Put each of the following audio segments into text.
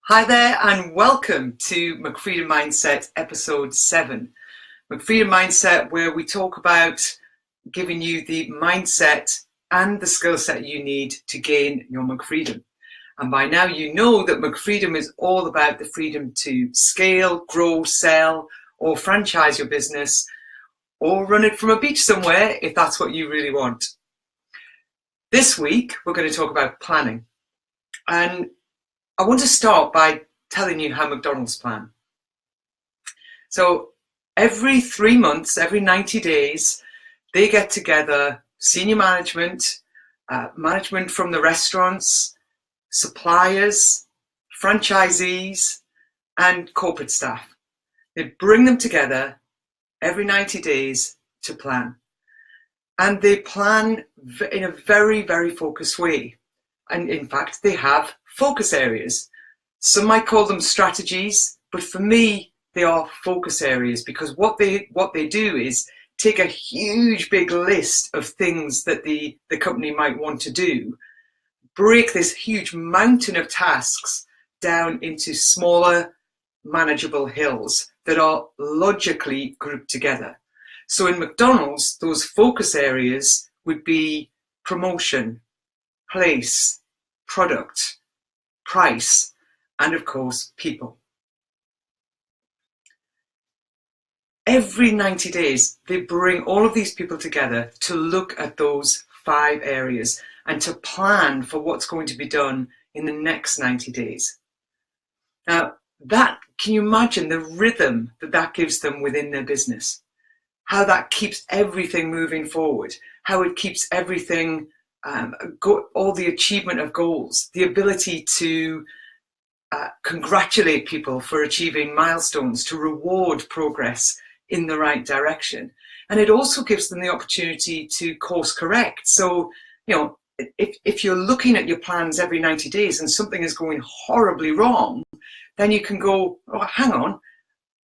Hi there and welcome to McFreedom Mindset episode 7. McFreedom Mindset, where we talk about giving you the mindset and the skill set you need to gain your McFreedom. And by now you know that McFreedom is all about the freedom to scale, grow, sell, or franchise your business, or run it from a beach somewhere if that's what you really want. This week we're going to talk about planning. And I want to start by telling you how McDonald's plan. So every 3 months, every 90 days, they get together, senior management, management from the restaurants, suppliers, franchisees, and corporate staff. They bring them together every 90 days to plan. And they plan in a very, very focused way. And in fact, they have focus areas. Some might call them strategies, but for me, they are focus areas because what they do is take a huge big list of things that the company might want to do, break this huge mountain of tasks down into smaller, manageable hills that are logically grouped together. So in McDonald's, those focus areas would be promotion, place, product, price, and of course, people. Every 90 days, they bring all of these people together to look at those 5 areas and to plan for what's going to be done in the next 90 days. Now, can you imagine the rhythm that gives them within their business? How that keeps everything moving forward, how it keeps everything all the achievement of goals, the ability to congratulate people for achieving milestones, to reward progress in the right direction. And it also gives them the opportunity to course correct. So, if you're looking at your plans every 90 days and something is going horribly wrong, then you can go, oh, hang on,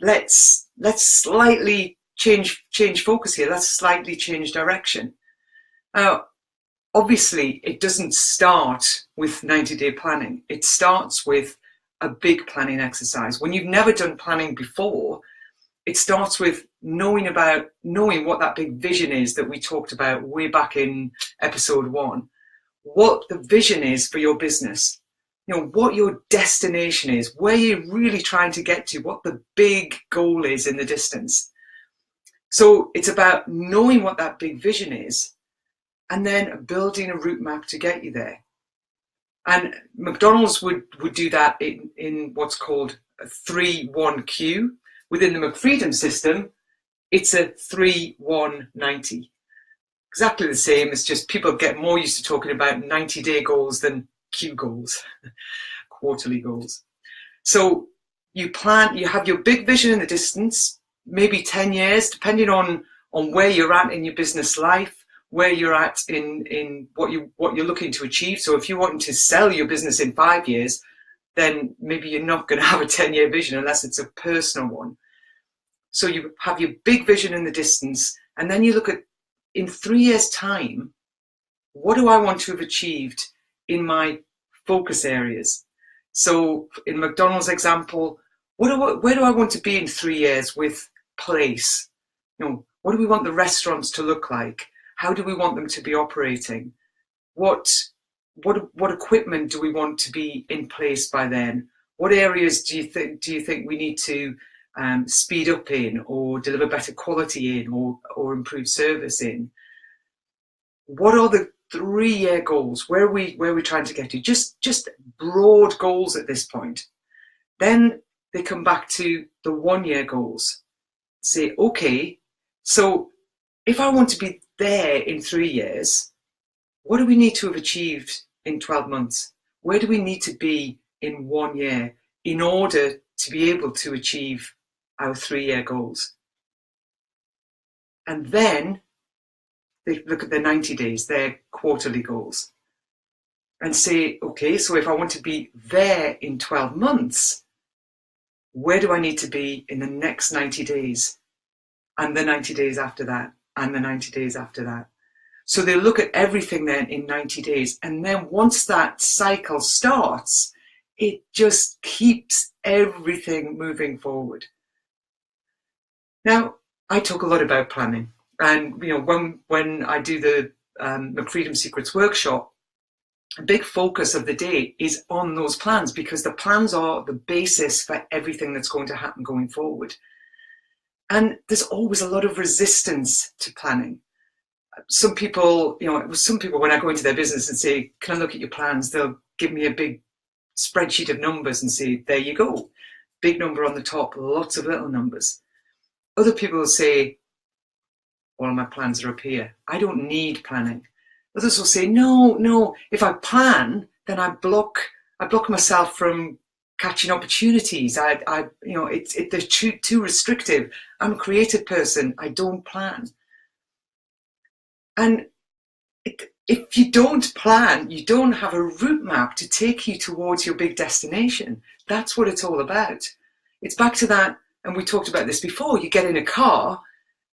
let's slightly change focus here. Let's slightly change direction. Now, obviously, it doesn't start with 90-day planning. It starts with a big planning exercise. When you've never done planning before, it starts with knowing what that big vision is that we talked about way back in episode 1. What the vision is for your business. What your destination is, where you're really trying to get to, what the big goal is in the distance. So it's about knowing what that big vision is, and then building a route map to get you there. And McDonald's would do that in what's called a 3-1-Q. Within the McFreedom system, it's a 3-1-90. Exactly the same, it's just people get more used to talking about 90-day goals than Q goals, quarterly goals. So you have your big vision in the distance, maybe 10 years, depending on where you're at in your business life, where you're at in what you're looking to achieve. So if you're wanting to sell your business in 5 years, then maybe you're not going to have a 10-year vision unless it's a personal one. So you have your big vision in the distance, and then you look at, in 3 years' time, what do I want to have achieved in my focus areas? So in McDonald's example, where do I want to be in 3 years with place? What do we want the restaurants to look like? How do we want them to be operating? What equipment do we want to be in place by then? What areas do you think we need to speed up in, or deliver better quality in, or improve service in? What are the 3-year goals? Where are we trying to get to? Just broad goals at this point. Then they come back to the 1-year goals. Say, okay, so if I want to be there in 3 years, what do we need to have achieved in 12 months? Where do we need to be in 1 year in order to be able to achieve our 3-year goals? And then they look at their 90 days, their quarterly goals, and say, okay, so if I want to be there in 12 months, where do I need to be in the next 90 days? And the 90 days after that, and the 90 days after that. So they look at everything then in 90 days. And then once that cycle starts, it just keeps everything moving forward. Now, I talk a lot about planning, and when I do the McFreedom Secrets workshop, a big focus of the day is on those plans, because the plans are the basis for everything that's going to happen going forward. And there's always a lot of resistance to planning. Some people, when I go into their business and say, "Can I look at your plans?" They'll give me a big spreadsheet of numbers and say, "There you go. Big number on the top, lots of little numbers." Other people will say, "All my plans are up here. I don't need planning." Others will say, no, if I plan, then I block myself from catching opportunities. They're too restrictive. I'm a creative person. I don't plan. And if you don't plan, you don't have a route map to take you towards your big destination. That's what it's all about. It's back to that, and we talked about this before. You get in a car,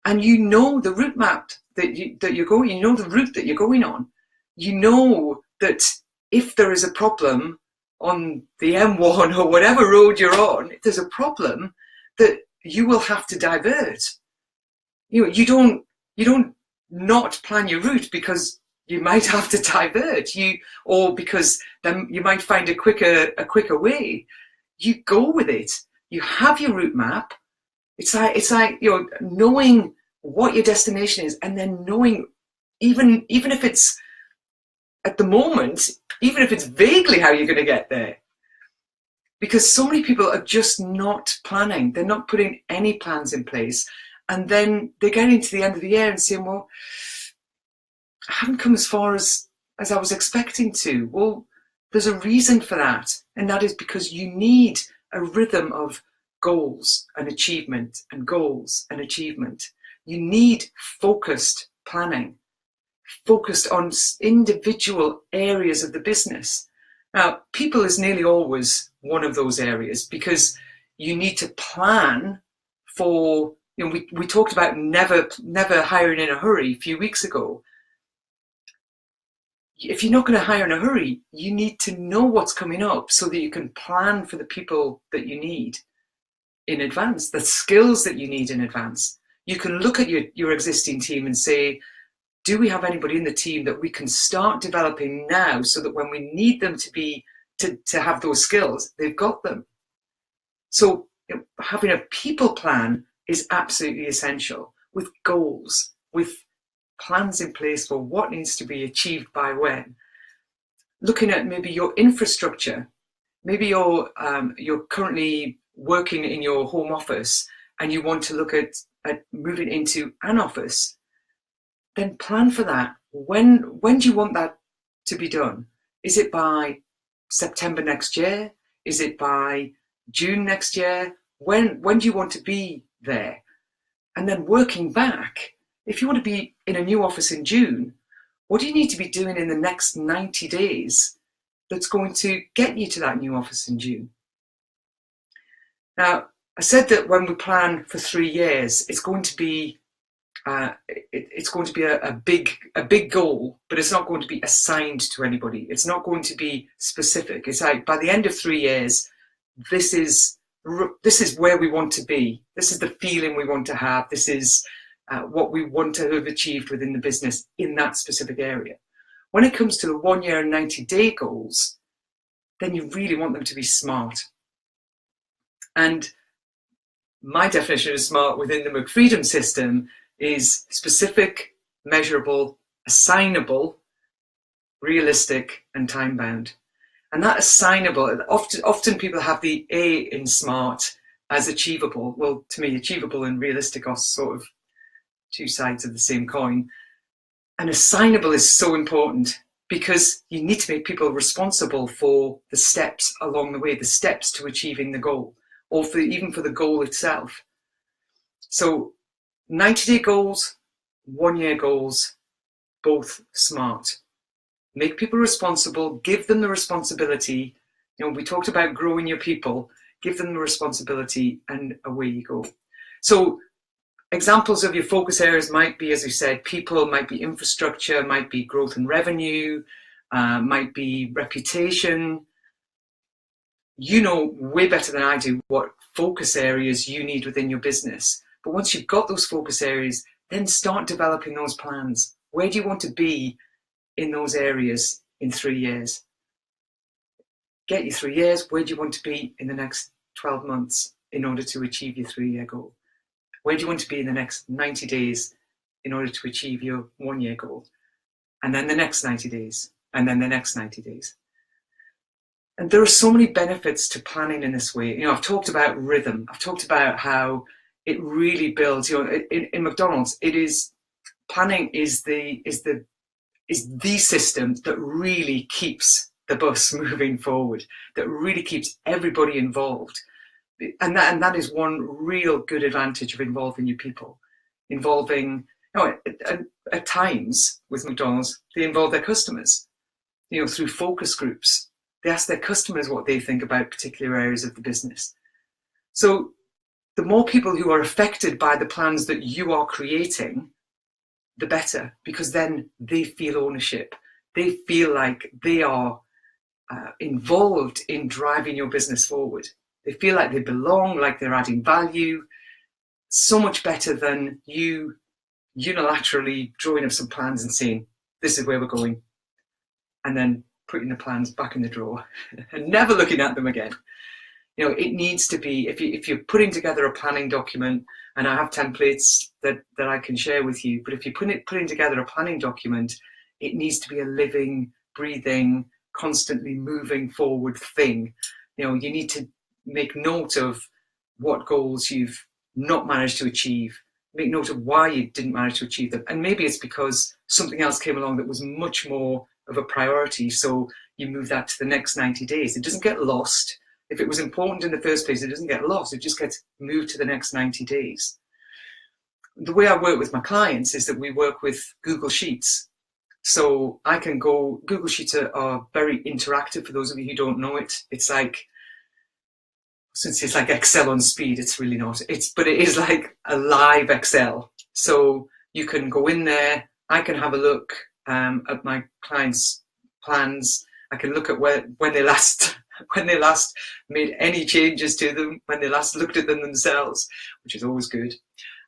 and you know the route map that you're going. You know the route that you're going on. You know that if there is a problem on the M1 or whatever road you're on, if there's a problem, that you will have to divert. You don't not plan your route because you might have to divert, or because then you might find a quicker way. You go with it. You have your route map. It's like knowing what your destination is, and then knowing even if it's at the moment, even if it's vaguely how you're going to get there. Because so many people are just not planning. They're not putting any plans in place. And then they get into the end of the year and saying, "Well, I haven't come as far as I was expecting to." Well, there's a reason for that. And that is because you need a rhythm of goals and achievement and goals and achievement. You need focused planning, focused on individual areas of the business. Now, people is nearly always one of those areas, because you need to plan for, we talked about never hiring in a hurry a few weeks ago. If you're not going to hire in a hurry, you need to know what's coming up so that you can plan for the people that you need in advance, the skills that you need in advance. You can look at your existing team and say, do we have anybody in the team that we can start developing now, so that when we need them to have those skills, they've got them. So having a people plan is absolutely essential, with goals, with plans in place for what needs to be achieved by when. Looking at maybe your infrastructure. Maybe you're currently working in your home office and you want to look at moving into an office. Then plan for that. When do you want that to be done? Is it by September next year? Is it by June next year? When do you want to be there? And then working back, if you want to be in a new office in June, what do you need to be doing in the next 90 days that's going to get you to that new office in June? Now, I said that when we plan for 3 years, it's going to be a big goal, but it's not going to be assigned to anybody. It's not going to be specific. It's like, by the end of 3 years, this is where we want to be. This is the feeling we want to have. This is what we want to have achieved within the business in that specific area. When it comes to the 1 year and 90-day goals, then you really want them to be SMART. And my definition of SMART within the McFreedom system is specific, measurable, assignable, realistic, and time-bound. And that assignable, often people have the A in SMART as achievable. Well, to me, achievable and realistic are sort of two sides of the same coin. And assignable is so important, because you need to make people responsible for the steps along the way, the steps to achieving the goal, or even for the goal itself. So 90-day goals, 1 year goals, both SMART. Make people responsible, give them the responsibility. We talked about growing your people, give them the responsibility, and away you go. So examples of your focus areas might be, as we said, people, might be infrastructure, might be growth and revenue, might be reputation. you know way better than I do what focus areas you need within your business. But once you've got those focus areas, then start developing those plans. Where do you want to be in those areas in 3 years? Get your 3 years. Where do you want to be in the next 12 months in order to achieve your 3-year goal? Where do you want to be in the next 90 days in order to achieve your 1-year goal? And then the next 90 days, and then the next 90 days. And there are so many benefits to planning in this way. You know, I've talked about rhythm. I've talked about how it really builds, you know, in McDonald's, planning is the system that really keeps the bus moving forward, that really keeps everybody involved. And that is one real good advantage of involving your people. Involving, you know, at times with McDonald's, they involve their customers, you know, through focus groups. They ask their customers what they think about particular areas of the business. So the more people who are affected by the plans that you are creating, the better, because then they feel ownership. They feel like they are involved in driving your business forward. They feel like they belong, like they're adding value. So much better than you unilaterally drawing up some plans and saying, this is where we're going, and then putting the plans back in the drawer and never looking at them again. You know, it needs to be, if you're putting together a planning document, and I have templates that I can share with you, but if you're putting together a planning document, it needs to be a living, breathing, constantly moving forward thing. You know, you need to make note of what goals you've not managed to achieve. Make note of why you didn't manage to achieve them. And maybe it's because something else came along that was much more of a priority. So you move that to the next 90 days. It doesn't get lost. If it was important in the first place, it doesn't get lost. It just gets moved to the next 90 days. The way I work with my clients is that we work with Google Sheets. So I can go, Google Sheets are very interactive for those of you who don't know it. It's like, since it's like Excel on speed, it's really not. But it is like a live Excel. So you can go in there, I can have a look at my clients' plans. I can look at when they last made any changes to them, when they last looked at them themselves, which is always good.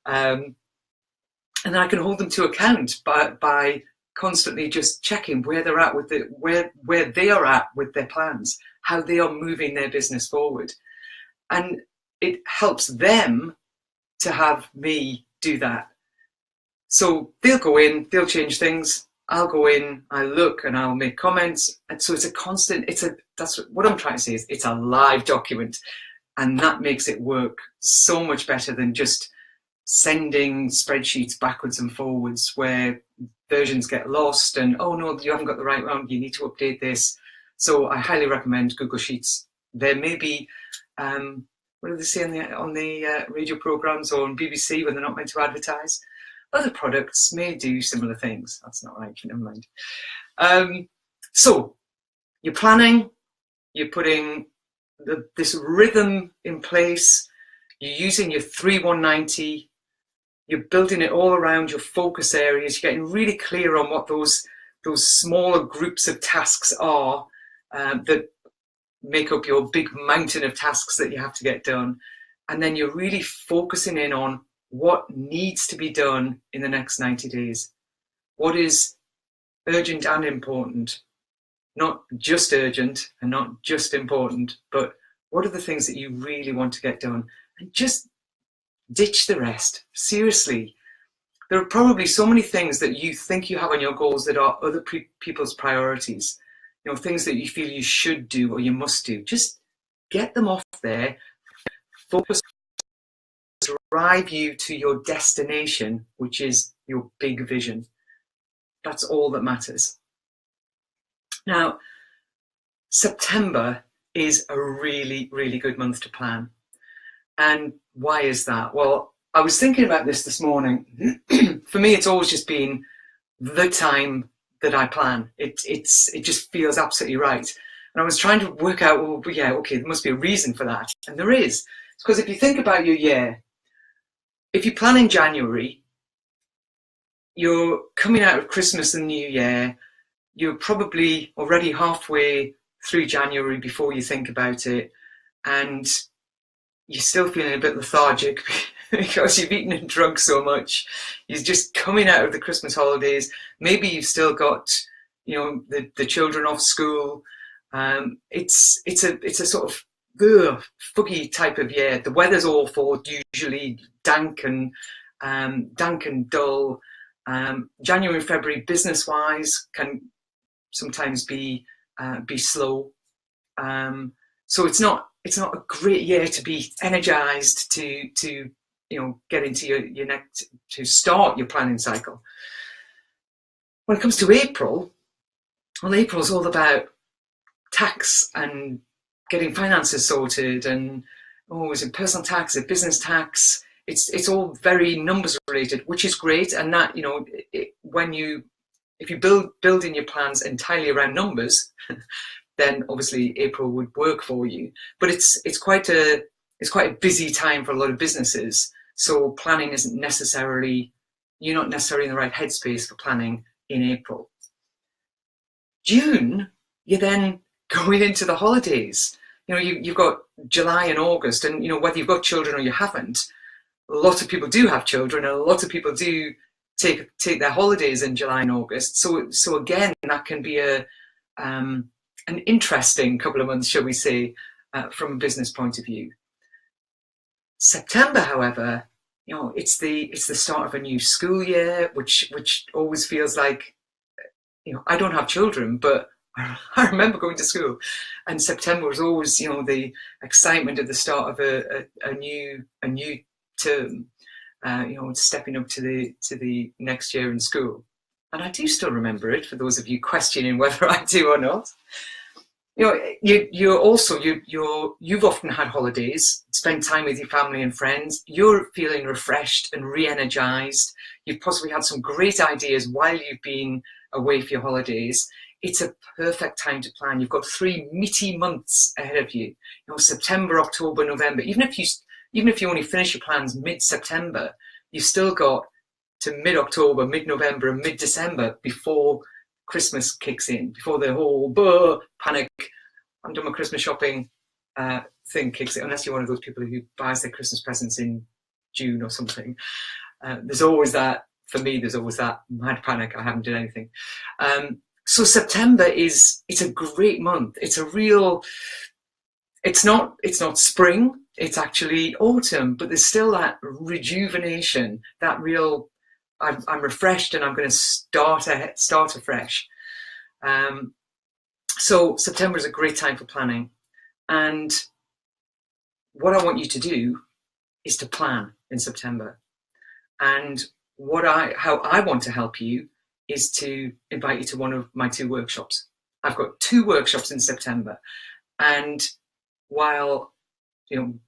And then I can hold them to account by constantly just checking where they're at with where they are at with their plans, how they are moving their business forward. And it helps them to have me do that. So they'll go in, they'll change things. I'll go in, I look, and I'll make comments. And so it's a constant, that's what I'm trying to say is it's a live document. And that makes it work so much better than just sending spreadsheets backwards and forwards where versions get lost and, oh no, you haven't got the right one, you need to update this. So I highly recommend Google Sheets. There may be, what do they say on the radio programs or on BBC when they're not meant to advertise? Other products may do similar things. That's not right, never mind. So you're planning, you're putting this rhythm in place, you're using your 3-1-90, you're building it all around your focus areas, you're getting really clear on what those smaller groups of tasks are that make up your big mountain of tasks that you have to get done. And then you're really focusing in on what needs to be done in the next 90 days. What is urgent and important? Not just urgent and not just important, but what are the things that you really want to get done? And just ditch the rest. Seriously, there are probably so many things that you think you have on your goals that are other people's priorities. You know, things that you feel you should do or you must do. Just get them off there. Focus, drive you to your destination, which is your big vision. That's all that matters. Now, September is a really, really good month to plan. And why is that? Well, I was thinking about this morning. For me, it's always just been the time that I plan. It just feels absolutely right. And I was trying to work out, well, yeah, okay, there must be a reason for that. And there is. It's because if you think about your year, if you plan in January, you're coming out of Christmas and New Year, you're probably already halfway through January before you think about it. and you're still feeling a bit lethargic because you've eaten and drunk so much. You're just coming out of the Christmas holidays. Maybe you've still got, the children off school. It's a sort of fuggy type of year. The weather's awful, usually dank and dull. January and February, business-wise, can sometimes be slow. So it's not a great year to be energized to get into your next, to start your planning cycle. When it comes to April, well, April's all about tax and getting finances sorted, and is it personal tax, is it business tax? It's all very numbers related, which is great. And that, if you build in your plans entirely around numbers, then obviously April would work for you. But it's quite a busy time for a lot of businesses. So planning isn't necessarily, you're not necessarily in the right headspace for planning in April. June, you're then going into the holidays. You've got July and August, and whether you've got children or you haven't, a lot of people do have children, and a lot of people do take their holidays in July and August. So again, that can be an interesting couple of months, shall we say, from a business point of view. September, however, it's the start of a new school year, which always feels like, I don't have children, but I remember going to school, and September was always, the excitement at the start of a new term, stepping up to the next year in school. And I do still remember it, for those of you questioning whether I do or not. You've often had holidays, spent time with your family and friends. You're feeling refreshed and re-energized. You've possibly had some great ideas while you've been away for your holidays. It's a perfect time to plan. You've got 3 meaty months ahead of you. September, October, November. Even if you only finish your plans mid-September, you've still got to mid-October, mid-November, and mid-December before Christmas kicks in, before the whole panic, I'm done my Christmas shopping thing kicks in, unless you're one of those people who buys their Christmas presents in June or something. There's always that mad panic. I haven't done anything. So September it's a great month. It's not spring, it's actually autumn, but there's still that rejuvenation, that real, I'm refreshed and I'm going to start afresh. So September is a great time for planning. And what I want you to do is to plan in September. And how I want to help you is to invite you to one of my 2 workshops. I've got 2 workshops in September. And while,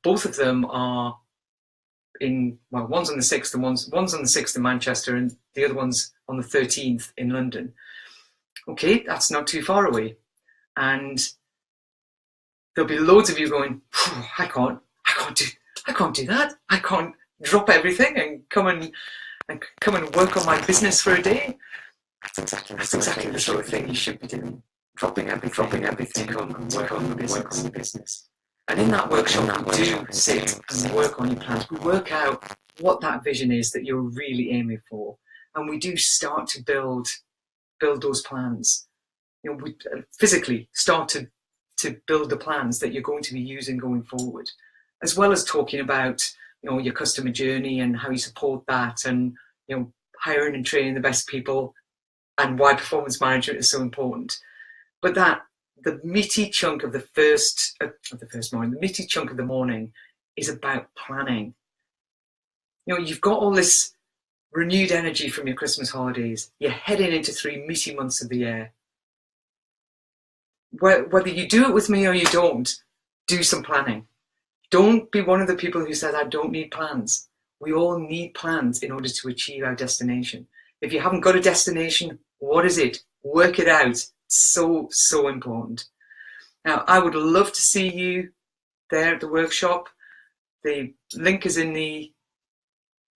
both of them are one's on the 6th and one's on the 6th in Manchester, and the other one's on the 13th in London. Okay, that's not too far away. And there'll be loads of you going, I can't do that. I can't drop everything and come and work on my business for a day. That's exactly the sort of thing you should be doing. Dropping everything to come and work on the business. And in that workshop, we do sit and work on your plans. We work out what that vision is that you're really aiming for. And we do start to build those plans. We physically start to build the plans that you're going to be using going forward, as well as talking about, your customer journey and how you support that, and, hiring and training the best people, and why performance management is so important. But the meaty chunk of the meaty chunk of the morning is about planning. You've got all this renewed energy from your Christmas holidays. You're heading into 3 meaty months of the year. Whether you do it with me or you don't, do some planning. Don't be one of the people who says, I don't need plans. We all need plans in order to achieve our destination. If you haven't got a destination, what is it? Work it out. So important. Now, I would love to see you there at the workshop. The link is in the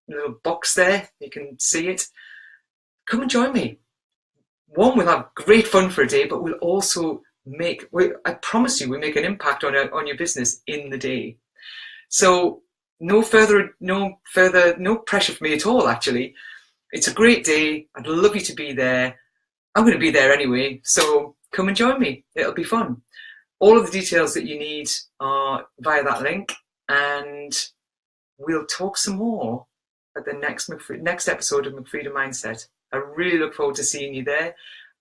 little box there. You can see it. Come and join me. One, we'll have great fun for a day, but we'll also I promise you, we make an impact on your business in the day. So no pressure for me at all, actually. It's a great day. I'd love you to be there. I'm going to be there anyway, so come and join me. It'll be fun. All of the details that you need are via that link, and we'll talk some more at the next episode of McFreedom Mindset. I really look forward to seeing you there,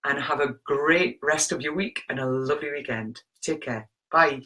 and have a great rest of your week and a lovely weekend. Take care. Bye.